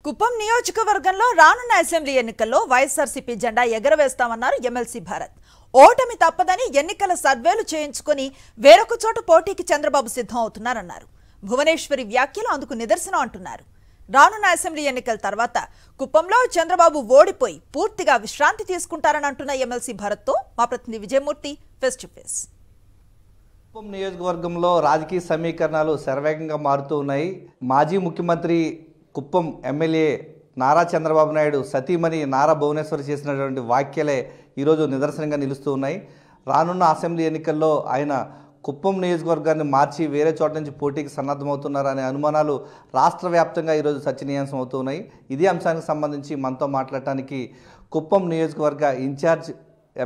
కుప్పం నియోజకవర్గంలో రానున్న అసెంబ్లీ ఎన్నికల్లో వైఎస్ఆర్సీపీ జెండా ఎగరవేస్తామన్నారు ఎమ్మెల్సీ భరత్. ఓటమి తప్పదని ఎన్నికల సర్వేలు చేయించుకొని వేరొక చోట పోటీకి చంద్రబాబు సిద్ధం అవుతున్నారన్నారు. భువనేశ్వరి వ్యాఖ్యలు అందుకు నిదర్శనం అంటున్నారు. రానున్న అసెంబ్లీ ఎన్నికల తర్వాత కుప్పంలో చంద్రబాబు ఓడిపోయి పూర్తిగా విశ్రాంతి తీసుకుంటారని అంటున్న ఎమ్మెల్సీ భరత్తో మా ప్రతినిధి Vijayamurthy face to face. Kuppam నియోజకవర్గంలో రాజకీయ సమీకరణాలు శరవేగంగా మారుతూ ఉన్నాయి. మాజీ ముఖ్యమంత్రి కుప్పం ఎమ్మెల్యే నారా చంద్రబాబు నాయుడు సతీమణి నారా భువనేశ్వరి చేసినటువంటి వ్యాఖ్యలే ఈరోజు నిదర్శనంగా నిలుస్తూ ఉన్నాయి. రానున్న అసెంబ్లీ ఎన్నికల్లో ఆయన కుప్పం నియోజకవర్గాన్ని మార్చి వేరే చోట నుంచి పోటీకి సన్నద్ధమవుతున్నారనే అనుమానాలు రాష్ట్ర వ్యాప్తంగా ఈరోజు చర్చనీయాంశం అవుతూ ఉన్నాయి. ఇదే అంశానికి సంబంధించి మనతో మాట్లాడటానికి కుప్పం నియోజకవర్గ ఇన్ఛార్జ్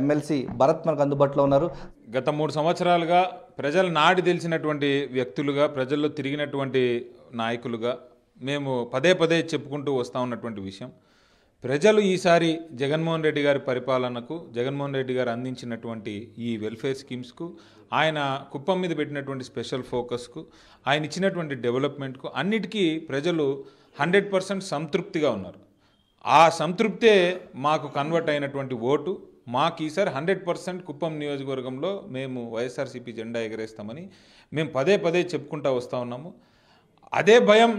ఎమ్మెల్సీ భరత్ మనకు అందుబాటులో ఉన్నారు. గత 3 సంవత్సరాలుగా ప్రజలు నాడి తెలిసినటువంటి వ్యక్తులుగా, ప్రజల్లో తిరిగినటువంటి నాయకులుగా మేము పదే పదే చెప్పుకుంటూ వస్తూ ఉన్నటువంటి విషయం, ప్రజలు ఈసారి జగన్మోహన్ రెడ్డి గారి పరిపాలనకు, జగన్మోహన్ రెడ్డి గారు అందించినటువంటి ఈ వెల్ఫేర్ స్కీమ్స్కు, ఆయన కుప్పం మీద పెట్టినటువంటి స్పెషల్ ఫోకస్కు, ఆయన ఇచ్చినటువంటి డెవలప్మెంట్కు అన్నిటికీ ప్రజలు 100% సంతృప్తిగా ఉన్నారు. ఆ సంతృప్తే మాకు కన్వర్ట్ అయినటువంటి ఓటు. మాకు ఈసారి 100% కుప్పం నియోజకవర్గంలో మేము వైఎస్ఆర్సీపీ జెండా ఎగరేస్తామని మేము పదే పదే చెప్పుకుంటూ వస్తూ ఉన్నాము. అదే భయం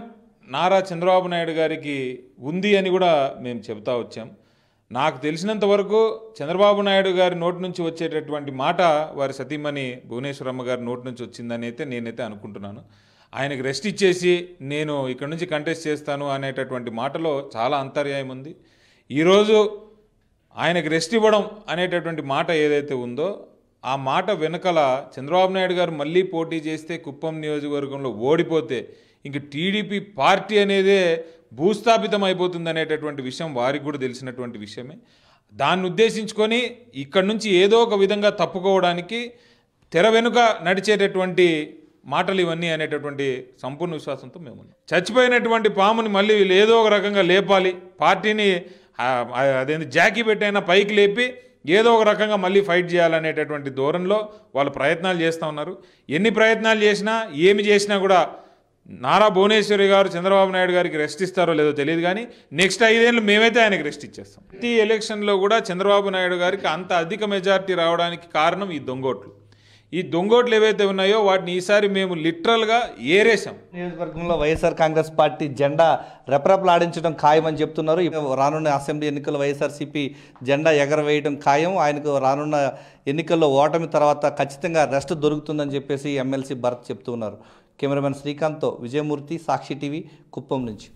నారా చంద్రబాబు నాయుడు గారికి ఉంది అని కూడా మేము చెబుతూ వచ్చాం. నాకు తెలిసినంత వరకు చంద్రబాబు నాయుడు గారి నోటి నుంచి వచ్చేటటువంటి మాట వారి సతీమణి భువనేశ్వరమ్మ గారి నోటి నుంచి వచ్చిందని అయితే నేనైతే అనుకుంటున్నాను. ఆయనకు రెస్ట్ ఇచ్చేసి నేను ఇక్కడ నుంచి కంటెస్ట్ చేస్తాను అనేటటువంటి మాటలో చాలా అంతర్యాయం ఉంది. ఈరోజు ఆయనకు రెస్ట్ ఇవ్వడం అనేటటువంటి మాట ఏదైతే ఉందో ఆ మాట వెనకల చంద్రబాబు నాయుడు గారు మళ్ళీ పోటీ చేస్తే కుప్పం నియోజకవర్గంలో ఓడిపోతే ఇంక టీడీపీ పార్టీ అనేదే భూస్థాపితం అయిపోతుంది అనేటటువంటి విషయం వారికి కూడా తెలిసినటువంటి విషయమే. దాన్ని ఉద్దేశించుకొని ఇక్కడి నుంచి ఏదో ఒక విధంగా తప్పుకోవడానికి తెర వెనుక నడిచేటటువంటి మాటలు ఇవన్నీ అనేటటువంటి సంపూర్ణ విశ్వాసంతో మేము ఉన్నాం. చచ్చిపోయినటువంటి పాముని మళ్ళీ వీళ్ళు ఏదో ఒక రకంగా లేపాలి, పార్టీని అదేంటి జాకీ పెట్టైనా పైకి లేపి ఏదో ఒక రకంగా మళ్ళీ ఫైట్ చేయాలనేటటువంటి ధోరణిలో వాళ్ళు ప్రయత్నాలు చేస్తూ ఉన్నారు. ఎన్ని ప్రయత్నాలు చేసినా ఏమి చేసినా కూడా నారా భువనేశ్వరి గారు చంద్రబాబు నాయుడు గారికి రెస్ట్ ఇస్తారో లేదో తెలియదు, కానీ నెక్స్ట్ 5 ఏళ్ళు మేమైతే ఆయనకి రెస్ట్ ఇచ్చేస్తాం. ప్రతి ఎలక్షన్లో కూడా చంద్రబాబు నాయుడు గారికి అంత అధిక మెజార్టీ రావడానికి కారణం ఈ దొంగోట్లు. ఈ దొంగోట్లు ఏవైతే ఉన్నాయో వాటిని ఈసారి మేము లిటరల్గా ఏరేసాం. నియోజకవర్గంలో వైఎస్ఆర్ కాంగ్రెస్ పార్టీ జెండా రెపరెపలాడించడం ఖాయమని చెప్తున్నారు. రానున్న అసెంబ్లీ ఎన్నికల్లో వైఎస్ఆర్సీపీ జెండా ఎగరవేయడం ఖాయం. ఆయనకు రానున్న ఎన్నికల్లో ఓటమి తర్వాత ఖచ్చితంగా రెస్ట్ దొరుకుతుందని చెప్పేసి ఎమ్మెల్సీ భరత్ చెప్తున్నారు. కెమెరామెన్ శ్రీకాంత్తో విజయమూర్తి, సాక్షి టీవీ, కుప్పం నుంచి.